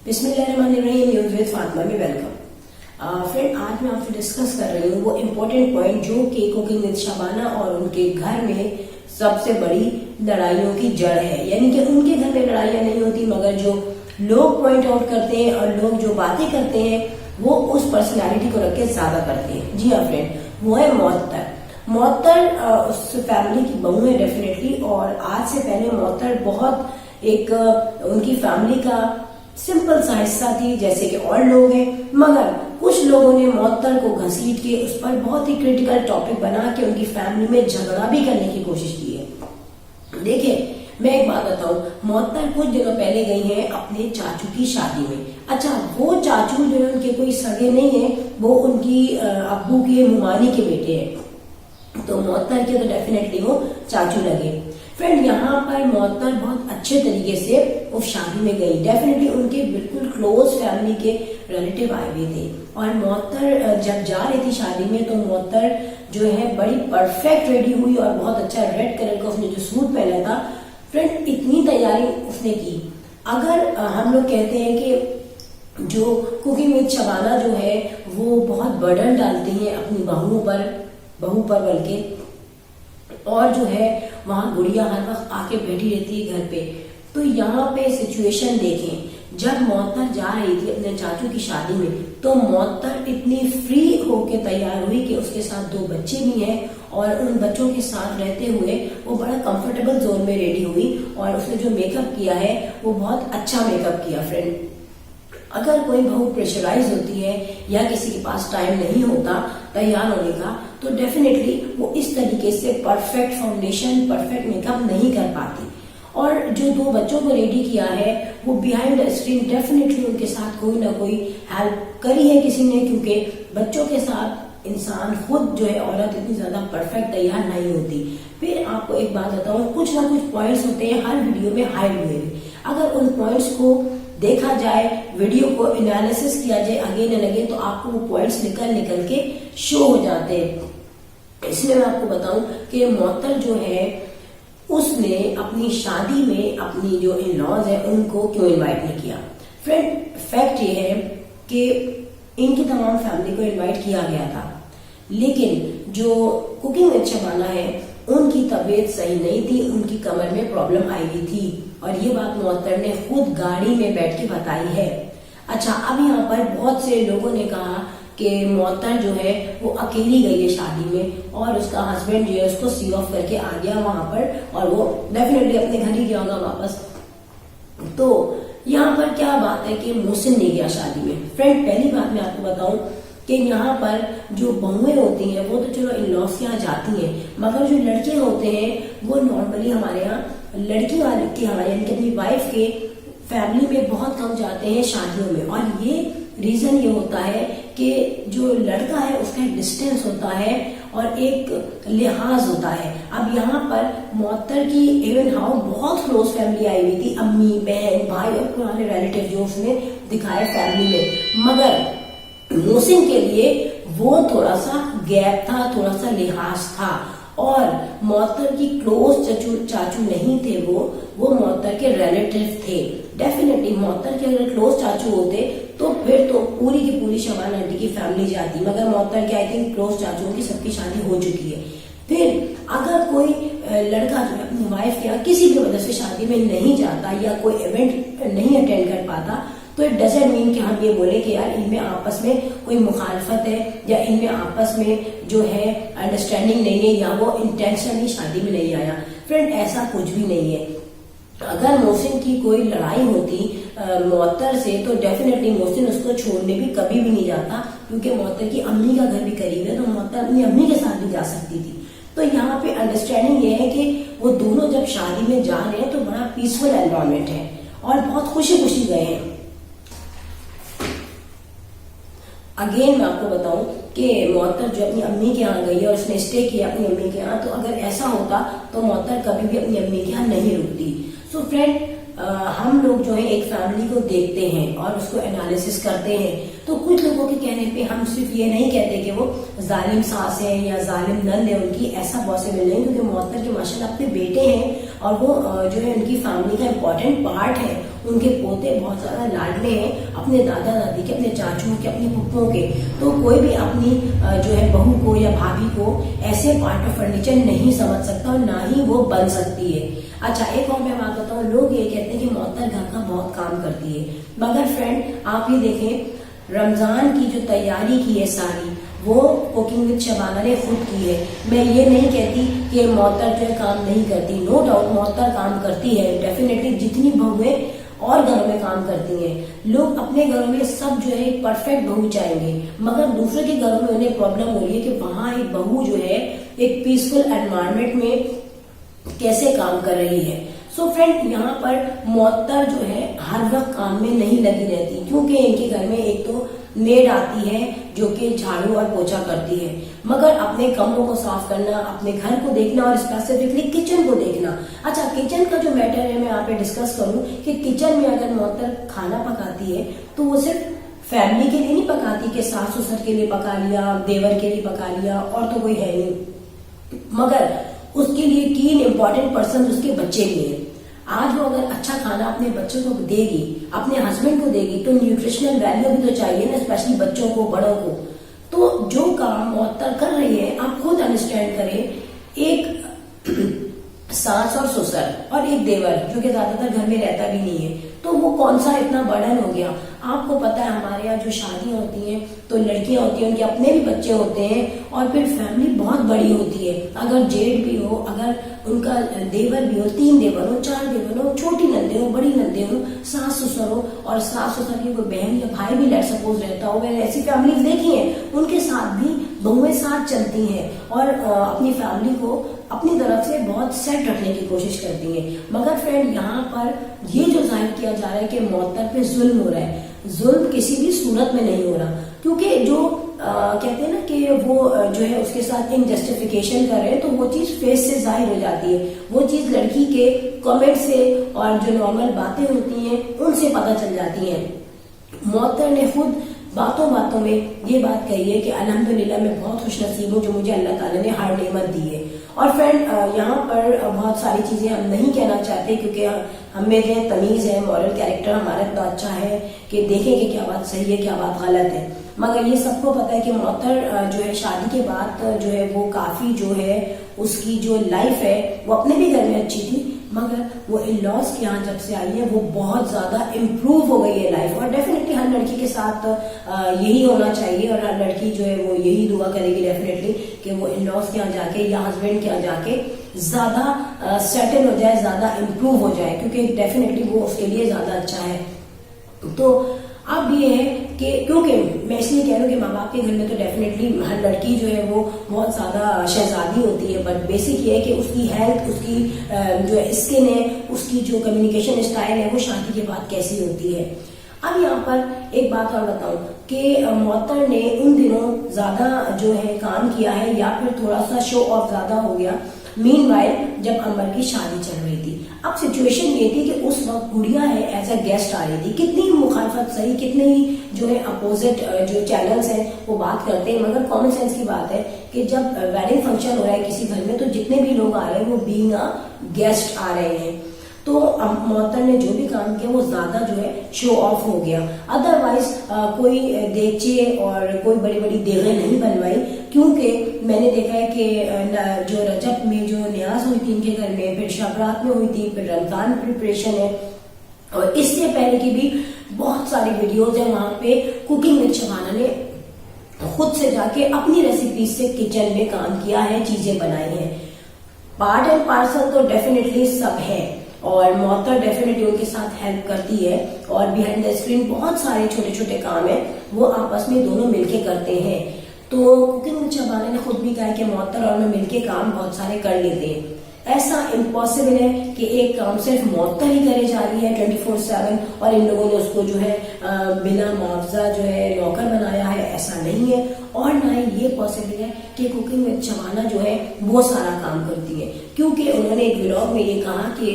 बिस्मिल्लाहिर्रहमानिर्रहीम। News with Fatima में welcome. Friend, आज मैं आपसे डिस्कस कर रही हूँ वो इम्पोर्टेंट पॉइंट जो कि कुकिंग विद शबाना और उनके घर में सबसे बड़ी लड़ाइयों की जड़ है। यानी कि उनके घर में लड़ाइयाँ नहीं होती, मगर जो लोग पॉइंट आउट करते हैं और लोग जो बातें करते हैं वो उस पर्सनैलिटी को रख के ज्यादा करते हैं। जी हाँ फ्रेंड, वो है मोअत्तर उस फैमिली की बहू है डेफिनेटली। और आज से पहले मोअत्तर बहुत एक उनकी फैमिली का सिंपल सा हिस्सा थी, जैसे कि और लोग हैं। मगर कुछ लोगों ने मोअत्तर को घसीट के उस पर बहुत ही क्रिटिकल टॉपिक बना के उनकी फैमिली में झगड़ा भी करने की कोशिश की है। देखिए, मैं एक बात बताऊं, मोअत्तर कुछ दिनों पहले गई हैं अपने चाचू की शादी में। अच्छा, वो चाचू जो है उनके कोई सगे नहीं है, वो उनकी अब्बू के मुमानी के बेटे हैं। तो मोअत्तर के तो डेफिनेटली वो चाचू लगे। फ्रेंड, यहाँ पर मोअत्तर बहुत अच्छे तरीके से उस शादी में गई। डेफिनेटली उनके बिल्कुल क्लोज फैमिली के रिलेटिव आए हुए थे। और मोअत्तर जब जा रही थी शादी में तो मोअत्तर जो है बड़ी परफेक्ट रेडी हुई और बहुत अच्छा रेड कलर का उसने जो सूट पहना था। फ्रेंड, इतनी तैयारी उसने की। अगर हम लोग कहते हैं कि जो कुकिंग विद शबाना जो है वो बहुत बर्डन डालती है अपनी बहू पर बल्कि, और जो है वहां गुड़िया हर वक्त आके बैठी रहती है घर पे। तो यहाँ पे सिचुएशन देखें, जब मोअत्तर जा रही थी अपने चाचू की शादी में तो मोअत्तर इतनी फ्री होके तैयार हुई कि उसके साथ 2 बच्चे भी हैं और उन बच्चों के साथ रहते हुए वो बड़ा कंफर्टेबल जोन में रेडी हुई। और उसने जो मेकअप किया है वो बहुत अच्छा मेकअप किया। फ्रेंड, अगर कोई बहू प्रेशराइज होती है या किसी के पास टाइम नहीं होता तैयार होने का, तो डेफिनेटली वो इस तरीके से परफेक्ट फाउंडेशन, परफेक्ट मेकअप नहीं कर पाती। और जो 2 बच्चों को रेडी किया है वो बिहाइंड द स्क्रीन डेफिनेटली उनके साथ कोई ना कोई हेल्प करी है किसी ने, क्योंकि बच्चों के साथ इंसान खुद जो है औरत इतनी ज्यादा परफेक्ट तैयार नहीं होती। फिर आपको एक बात बताऊं, कुछ ना कुछ पॉइंट्स होते हैं हर वीडियो में हाइड हुए। अगर उन पॉइंट्स को देखा जाए, वीडियो को एनालिसिस किया जाए अगेन एंड अगेन, तो आपको वो पॉइंट्स निकल के शो हो जाते हैं। इसलिए मैं आपको बताऊं कि मोअत्तर जो है उसने अपनी शादी में अपनी जो इन लॉज है उनको क्यों इनवाइट नहीं किया। फ्रेंड, फैक्ट ये है कि इनकी तमाम फैमिली को इनवाइट किया गया था, लेकिन जो कुकिंग विद शबाना है उनकी तबीयत सही नहीं थी, उनकी कमर में प्रॉब्लम आई हुई थी। और ये बात मोअत्तर ने खुद गाड़ी में बैठ के बताई है। अच्छा, अब यहाँ पर बहुत से लोगों ने कहा कि मोअत्तर जो है वो अकेली गई है शादी में और उसका हस्बैंड जो है उसको सी ऑफ करके आ गया वहां पर और वो डेफिनेटली अपने घर ही गया होगा वापस। तो यहाँ पर क्या बात है कि मोहसिन नहीं गया शादी में। फ्रेंड, पहली बात मैं आपको बताऊं कि यहाँ पर जो बहुएं होती हैं वो तो चलो इन लॉज के यहाँ जाती हैं, मगर जो लड़के होते हैं वो नॉर्मली हमारे यहाँ लड़की वाले के यहाँ यानी कि अपनी वाइफ के फैमिली में बहुत कम जाते हैं शादियों में। और ये रीजन ये होता है कि जो लड़का है उसका एक डिस्टेंस होता है और एक लिहाज होता है। अब यहाँ पर मोअत्तर की इवन हाउ बहुत क्लोज फैमिली आई हुई थी, अम्मी, बहन, भाई और पुराने रिलेटिव जो उसने दिखाए फैमिली में। मगर मोहसिन के लिए वो थोड़ा सा गैप था, थोड़ा सा लिहाज था। और मोअत्तर की क्लोज चाचू नहीं थे, वो मोअत्तर के रिलेटिव थे। डेफिनेटली मोअत्तर के अगर क्लोज चाचू होते तो फिर तो पूरी की पूरी शबाना आंटी की फैमिली जाती, मगर मोअत्तर के आई थिंक क्लोज चाचुओं की सबकी शादी हो चुकी है। फिर अगर कोई लड़का जो है अपनी वाइफ के किसी भी वजह से शादी में नहीं जाता या कोई इवेंट नहीं अटेंड कर पाता, तो इट डजंट मीन कि हम ये बोले कि यार इनमें आपस में कोई मुखालफत है या इनमें आपस में जो है अंडरस्टैंडिंग नहीं है या वो इंटेंशनली शादी में नहीं आया। फ्रेंड, ऐसा कुछ भी नहीं है। अगर मोहसिन की कोई लड़ाई होती मोअत्तर से तो डेफिनेटली मोहसिन उसको छोड़ने भी कभी भी नहीं जाता, क्योंकि मोअत्तर की अम्मी का घर भी करीब है, तो मोअत्तर अपनी अम्मी के साथ भी जा सकती थी। तो यहाँ पे अंडरस्टैंडिंग ये है कि वो दोनों जब शादी में जा रहे हैं तो बड़ा पीसफुल एनवायरमेंट है और बहुत खुशी खुशी गए हैं। अगेन मैं आपको बताऊं कि मोअत्तर जो अपनी अम्मी के यहाँ गई है और उसने स्टे किया अपनी अम्मी के यहाँ, तो अगर ऐसा होता तो मोअत्तर कभी भी अपनी अम्मी के यहाँ नहीं रुकती। सो फ्रेंड, ہم لوگ جو ہے ایک فیملی کو دیکھتے ہیں اور اس کو انالیسس کرتے ہیں تو کچھ لوگوں کے کہنے پہ ہم صرف یہ نہیں کہتے کہ وہ ظالم ساس ہے یا ظالم نند ہے ان کی، ایسا پاسبل نہیں، کیونکہ معطر کے ماشاءاللہ اپنے بیٹے ہیں اور وہ جو ہے ان کی فیملی کا امپورٹنٹ پارٹ ہے. ان کے پوتے بہت زیادہ لاڈلے ہیں اپنے دادا دادی کے، اپنے چاچوں کے، اپنی پھپھوں کے. تو کوئی بھی اپنی جو ہے بہو کو یا بھابھی کو ایسے پارٹ آف فرنیچر نہیں سمجھ سکتا اور نہ ہی وہ بن سکتی ہے. اچھا ایک اور میں بات بتاؤں، لوگ یہ کہتے ہیں کہ معطر گھر کا بہت کام کرتی ہے، مگر فرینڈ آپ یہ دیکھیں رمضان کی جو تیاری کی ہے ساری وہ کوکنگ وتھ شبانہ نے خود کی ہے. میں یہ نہیں کہتی کہ معطر جو ہے کام نہیں کرتی، نو ڈاؤٹ معطر کام کرتی ہے ڈیفینیٹلی، جتنی بہویں اور گھروں میں کام کرتی ہیں. لوگ اپنے گھروں میں سب جو ہے ایک پرفیکٹ بہو چاہیں گے، مگر دوسرے کے گھروں میں انہیں پرابلم ہو رہی ہے کہ وہاں ایک بہو جو ہے ایک پیسفل انوائرمنٹ میں کیسے کام کر رہی ہے. سو فرینڈ یہاں پر معطر جو ہے ہر وقت کام میں نہیں لگی رہتی، کیونکہ ان کے گھر میں ایک تو میڈ آتی ہے جو کہ جھاڑو اور پوچھا کرتی ہے، مگر اپنے کمروں کو صاف کرنا، اپنے گھر کو دیکھنا اور اسپیسیفکلی کچن کو دیکھنا. اچھا کچن کا جو میٹر ہے میں آپ پہ ڈسکس کروں کہ کچن میں اگر معطر کھانا پکاتی ہے تو وہ صرف فیملی کے لیے نہیں پکاتی کہ ساس سسر کے لیے پکا لیا، دیور کے لیے پکا لیا اور تو کوئی ہے نہیں، مگر اس کے لیے 3 امپورٹنٹ پرسن اس کے بچے بھی ہیں. آج وہ اگر اچھا کھانا اپنے بچوں کو دے گی، اپنے ہسبینڈ کو دے گی، تو نیوٹریشنل ویلیو بھی تو چاہیے نا، اسپیشلی بچوں کو، بڑوں کو. تو جو کام معطر کر رہی ہے آپ خود انڈرسٹینڈ کریں، ایک ساس اور سسر اور ایک دیور جو کہ زیادہ تر گھر میں رہتا بھی نہیں ہے، تو وہ کون سا اتنا برڈن ہو گیا. آپ کو پتا ہے ہمارے یہاں جو شادیاں ہوتی ہیں تو لڑکیاں ہوتی ہیں، ان کے اپنے بھی بچے ہوتے ہیں اور پھر فیملی بہت بڑی ہوتی ہے. اگر جیٹ بھی ہو، اگر ان کا دیور بھی ہو، 3 دیور ہو، 4 دیور ہو، چھوٹی نندے ہو، بڑی نندے ہو، ساس سسر ہو اور ساس سسر کی کوئی بہن یا بھائی بھی لیٹ سپوز رہتا ہو. میں نے ایسی فیملیز دیکھی ہیں، ان کے ساتھ بھی بہویں ساتھ چلتی ہیں اور اپنی فیملی کو اپنی طرف سے بہت سیٹ رکھنے کی کوشش کرتی ہیں. مگر فرینڈ یہاں پر یہ جو ظاہر کیا جا رہا ہے کہ معطر پہ ظلم ہو رہا ہے، ظلم کسی بھی صورت میں نہیں ہو رہا، کیونکہ جو کہتے ہیں نا کہ وہ جو ہے اس کے ساتھ جسٹیفیکیشن کر رہے ہیں تو وہ چیز فیس سے ظاہر ہو جاتی ہے، وہ چیز لڑکی کے کمنٹ سے اور جو نارمل باتیں ہوتی ہیں ان سے پتہ چل جاتی ہیں. معطر نے خود باتوں باتوں میں یہ بات کہی ہے کہ الحمدللہ میں بہت خوش نصیب ہوں جو مجھے اللہ تعالیٰ نے ہر نعمت دی ہے. اور فرینڈ یہاں پر بہت ساری چیزیں ہم نہیں کہنا چاہتے کیونکہ ہم میں جو تمیز ہے، مورل کیریکٹر ہمارا اتنا اچھا ہے کہ دیکھیں کہ کیا بات صحیح ہے کیا بات غلط ہے. مگر یہ سب کو پتا ہے کہ معطر جو ہے شادی کے بعد جو ہے وہ کافی جو ہے اس کی جو لائف ہے وہ اپنے بھی گھر میں اچھی تھی، مگر وہ ان لاس کے یہاں جب سے آئی ہے وہ بہت زیادہ امپروو ہو گئی ہے لائف. اور ڈیفینیٹلی ہر لڑکی کے ساتھ یہی ہونا چاہیے اور ہر لڑکی جو ہے وہ یہی دعا کرے گی ڈیفینیٹلی کہ وہ ان لاس کے یہاں جا کے یا ہسبینڈ کے یہاں جا کے زیادہ سیٹل ہو جائے، زیادہ امپروو ہو جائے، کیونکہ ڈیفینیٹلی وہ اس کے لیے زیادہ اچھا ہے. تو اب یہ ہے کہ کیونکہ میں اس لیے کہہ رہا ہوں کہ ماں باپ کے گھر میں تو ڈیفینیٹلی ہر لڑکی جو ہے وہ بہت زیادہ شہزادی ہوتی ہے، بٹ بیسک یہ ہے کہ اس کی ہیلتھ، اس کی جو اسکن ہے، اس کی جو کمیونیکیشن اسٹائل ہے وہ شادی کے بعد کیسی ہوتی ہے. اب یہاں پر ایک بات اور بتاؤں کہ معطر نے ان دنوں زیادہ جو ہے کام کیا ہے یا پھر تھوڑا سا شو آف زیادہ ہو گیا مین وائل جب عمر کی شادی چل رہی تھی. اب سچویشن یہ تھی کہ اس وقت گڑیا ہے ایز اے گیسٹ آ رہی تھی، کتنی مخالفت صحیح، کتنے ہی جو ہے اپوزٹ جو چینلز ہیں وہ بات کرتے ہیں، مگر کامن سینس کی بات ہے کہ جب ویڈنگ فنکشن ہو رہا ہے کسی گھر میں تو جتنے بھی لوگ آ رہے ہیں وہ بینگ اے گیسٹ آ رہے ہیں. تو معطر نے جو بھی کام کیا وہ زیادہ جو ہے شو آف ہو گیا. ادروائز کوئی دیگچے اور کوئی بڑی بڑی دیغیں نہیں بنوائی، کیونکہ میں نے دیکھا ہے کہ جو رجب میں جو نیاز ہوئی تھی ان کے گھر میں، پھر شب رات میں ہوئی تھی، پھر رمضان پریپریشن ہے اور اس سے پہلے کی بھی بہت ساری ویڈیوز ہیں وہاں پہ کوکنگ وتھ شبانہ نے خود سے جا کے اپنی ریسیپیز سے کچن میں کام کیا ہے، چیزیں بنائی ہیں. پارٹ اینڈ پارسل تو ڈیفینیٹلی سب ہے اور معطر ڈیفینیٹلی ان کے ساتھ ہیلپ کرتی ہے اور بیہائنڈ دا اسکرین بہت سارے چھوٹے چھوٹے کام ہیں وہ آپس میں دونوں مل کے کرتے ہیں. تو کوکنگ وتھ شبانہ نے خود بھی کہا کہ معطر اور میں مل کے کام بہت سارے کر لیتے ہیں. ایسا امپاسبل ہے کہ ایک کام صرف معطر ہی کرے جا رہی ہے 24/7 اور ان لوگوں نے اس کو جو ہے بنا معاوضہ جو ہے نوکر بنایا ہے، ایسا نہیں ہے. اور نہ ہی یہ پاسبل ہے کہ کوکنگ وتھ شبانہ جو ہے وہ سارا کام کرتی ہے، کیونکہ انہوں نے ایک ولاگ میں یہ کہا کہ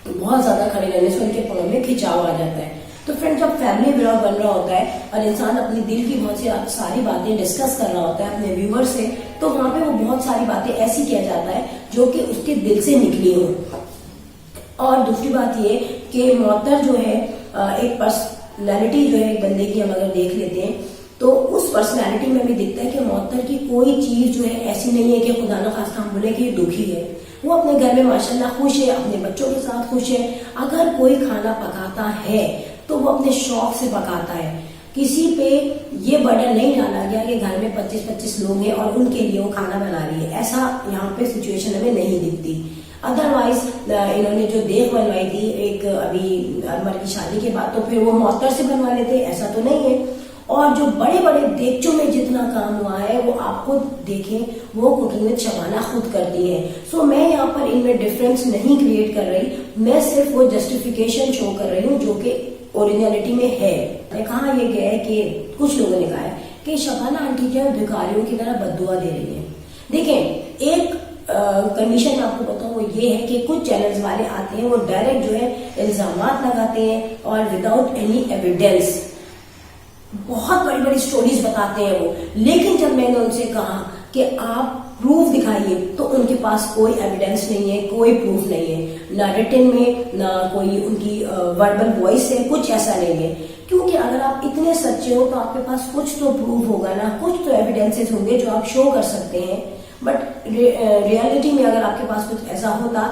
बहुत ज्यादा खड़े रहने से उनके पाँव में खिंचाव आ जाता है। तो फ्रेंड, जब फैमिली ब्लॉग बन रहा होता है और इंसान अपनी दिल की बहुत सी सारी बातें डिस्कस कर रहा होता है अपने व्यूअर से, तो वहां पे वो बहुत सारी बातें ऐसी किया जाता है जो कि उसके दिल से निकली हो। और दूसरी बात ये कि मुअत्तर जो है एक पर्सनैलिटी जो है एक बंदे की हम अगर देख लेते हैं तो उस पर्सनैलिटी में भी दिखता है कि मुअत्तर की कोई चीज जो है ऐसी नहीं है कि खुदा न खास्ता हम बोले कि दुखी है। वो अपने घर में माशाल्लाह खुश है, अपने बच्चों के साथ खुश है। अगर कोई खाना पकाता है तो वो अपने शौक से पकाता है। किसी पे ये बर्डन नहीं डाला गया कि घर में 25-25 लोग हैं और उनके लिए वो खाना बना रही है। ऐसा यहाँ पे सिचुएशन हमें नहीं दिखती। अदरवाइज इन्होंने जो देख बनवाई थी एक अभी अमर की शादी के बाद, तो फिर वो मुअत्तर से बनवा लेते, ऐसा तो नहीं है। और जो बड़े बड़े देगचों में जितना काम हुआ है वो आप खुद देखें, वो कुकिंग विद शबाना खुद करती है। सो मैं यहाँ पर इनमें डिफरेंस नहीं क्रिएट कर रही, मैं सिर्फ वो जस्टिफिकेशन शो कर रही हूँ जो कि ओरिजिनलिटी में है। कहा ये गया है कि कुछ लोगों ने कहा है कि शबाना आंटी जो है भिखारियों की तरह बद्दुआ दे रही है। देखें, एक कंडीशन मैं आपको बताऊं, वो ये है कि कुछ चैनल्स वाले आते हैं, वो डायरेक्ट जो है इल्जामात लगाते हैं और विदाउट एनी एविडेंस बहुत बड़ी बड़ी स्टोरीज बताते हैं वो। लेकिन जब मैंने उनसे कहा कि आप प्रूफ दिखाइए, तो उनके पास कोई एविडेंस नहीं है, कोई प्रूफ नहीं है, ना रिटन में ना कोई उनकी वर्बल वॉइस है, कुछ ऐसा नहीं है। क्योंकि अगर आप इतने सच्चे हो तो आपके पास कुछ तो प्रूफ होगा ना, कुछ तो एविडेंसेस होंगे जो आप शो कर सकते हैं। बट रियलिटी में अगर आपके पास कुछ ऐसा होता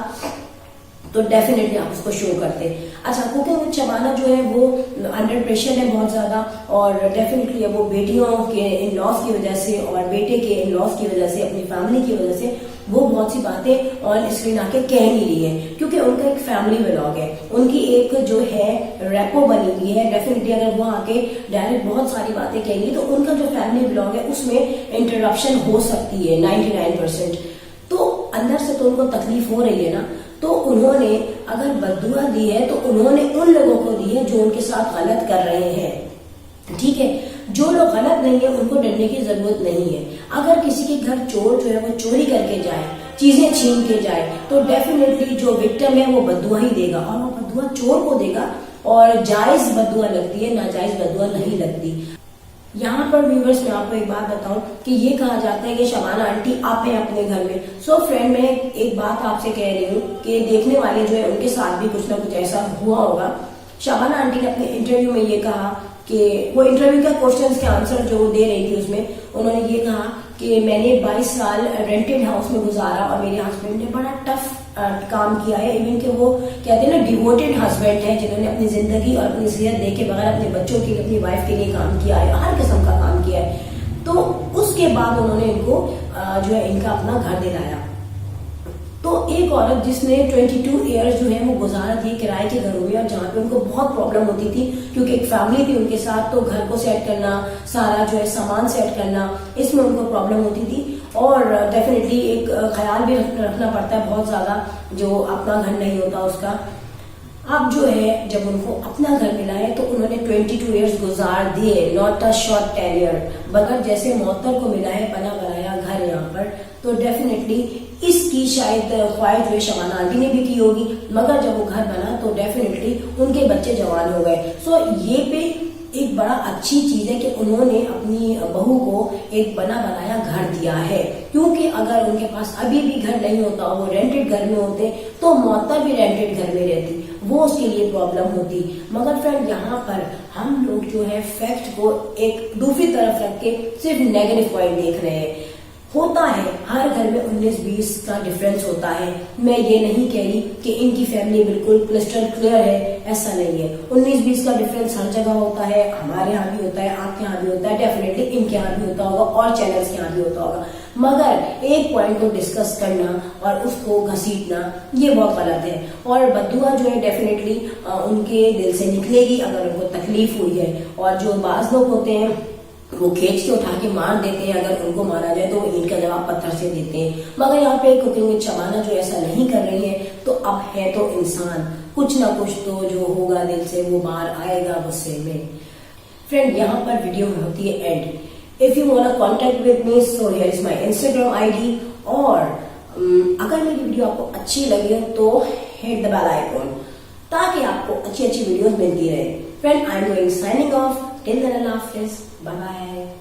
तो डेफिनेटली आप उसको शो करते। अच्छा, कुकिंग विद शबाना जो है वो अंडर प्रेशर है बहुत ज्यादा, और डेफिनेटली वो बेटियों के इन लॉस की वजह से और बेटे के इन लॉस की वजह से, अपनी फैमिली की वजह से वो बहुत सी बातें ऑन स्क्रीन आके कह नहीं रही है, क्योंकि उनका एक फैमिली व्लॉग है, उनकी एक जो है रेपो बनी हुई है। डेफिनेटली अगर वो आके डायरेक्ट बहुत सारी बातें कहेंगी तो उनका जो फैमिली व्लॉग है उसमें इंटरप्शन हो सकती है 99%। तो अंदर से तो उनको तकलीफ हो रही है ना। तो उन्होंने अगर बद्दुआ दी है तो उन्होंने उन लोगों को दी है जो उनके साथ गलत कर रहे हैं। ठीक है, जो लोग गलत नहीं है उनको डरने की जरूरत नहीं है। अगर किसी के घर चोर जो है वो चोरी करके जाए, चीजें छीन के जाए, तो डेफिनेटली जो विक्टिम है वो बद्दुआ ही देगा, और वो बद्दुआ चोर को देगा। और जायज बद्दुआ लगती है, नाजायज बद्दुआ नहीं लगती। यहाँ पर व्यूवर्स मैं आपको एक बात बताऊं कि ये कहा जाता है कि शबाना आंटी आप हैं अपने घर में। सो फ्रेंड, मैं एक बात आपसे कह रही हूँ कि देखने वाले जो है उनके साथ भी कुछ ना कुछ ऐसा हुआ होगा। शबाना आंटी ने अपने इंटरव्यू में ये कहा कि वो इंटरव्यू का क्वेश्चंस के आंसर जो दे रही थी उसमें उन्होंने ये कहा कि मैंने 22 साल रेंटेड हाउस में गुजारा और मेरे हस्बैंड ने बड़ा टफ काम किया है। इवन कि वो कहते हैं ना डिवोटेड हस्बैंड है, जिन्होंने अपनी जिंदगी और अपनी सेहत दे के बगैर अपने बच्चों के लिए, अपनी वाइफ के लिए काम किया है, हर किस्म का काम किया है। तो उसके बाद उन्होंने इनको जो है इनका अपना घर दिलाया। तो एक औरत जिसने 22 ईयर्स जो है वो गुजारा थी किराए के घरों में, और जहाँ पे उनको बहुत प्रॉब्लम होती थी क्योंकि एक फैमिली थी उनके साथ, तो घर को सेट करना, सारा जो है सामान सेट करना, इसमें उनको प्रॉब्लम होती थी। और डेफिनेटली एक ख्याल भी रखना पड़ता है बहुत ज्यादा, जो अपना घर नहीं होता उसका। अब जो है जब उनको अपना घर मिला है तो उन्होंने 22 ईयर्स गुजार दिए, नॉट अ शॉर्ट टेरियर। मगर जैसे मुअत्तर को मिला है बना बनाया घर यहाँ पर, तो डेफिनेटली इसकी शायद ख्वाहिश जो है शबाना आंटी ने भी की होगी। मगर जब वो घर बना तो डेफिनेटली उनके बच्चे जवान हो गए। सो ये पे एक बड़ा अच्छी चीज है कि उन्होंने अपनी बहू को एक बना बनाया घर दिया है, क्योंकि अगर उनके पास अभी भी घर नहीं होता, वो रेंटेड घर में होते, तो मुअत्तर भी रेंटेड घर में रहती, वो उसके लिए प्रॉब्लम होती। मगर फ्रेंड, यहाँ पर हम लोग जो है फैक्ट को एक दूसरी तरफ रख के सिर्फ नेगेटिव पॉइंट देख रहे हैं। होता है हर घर में 19-20 का डिफरेंस होता है। मैं ये नहीं कह रही कि इनकी फैमिली बिल्कुल क्रिस्टल क्लियर है, ऐसा नहीं है। 19-20 का डिफरेंस हर जगह होता है, हमारे यहाँ भी होता है, आपके यहाँ भी होता है, डेफिनेटली इनके यहाँ भी होता होगा और चैनल्स के यहाँ भी होता होगा। मगर एक पॉइंट को डिस्कस करना और उसको घसीटना ये बहुत गलत है। और बद्दुआ जो है डेफिनेटली उनके दिल से निकलेगी अगर उनको तकलीफ हुई है। और जो बाज लोग होते हैं वो खींच के उठा के मार देते हैं, अगर उनको मारा जाए तो वो ईंट का जवाब पत्थर से देते हैं। मगर यहाँ पे कुकिंग विद शबाना जो ऐसा नहीं कर रही है, तो अब है तो इंसान, कुछ ना कुछ तो जो होगा दिल से वो बाहर आएगा गुस्से में। फ्रेंड, यहाँ पर वीडियो होती है and. If you want to contact with me, so here is my Instagram ID. और अगर मेरी वीडियो आपको अच्छी लगे तो hit the bell icon تاکہ آپ کو اچھی اچھی ویڈیوز ملتی رہے. Friend, I am going signing off. Till then, Allah Hafiz. Bye bye.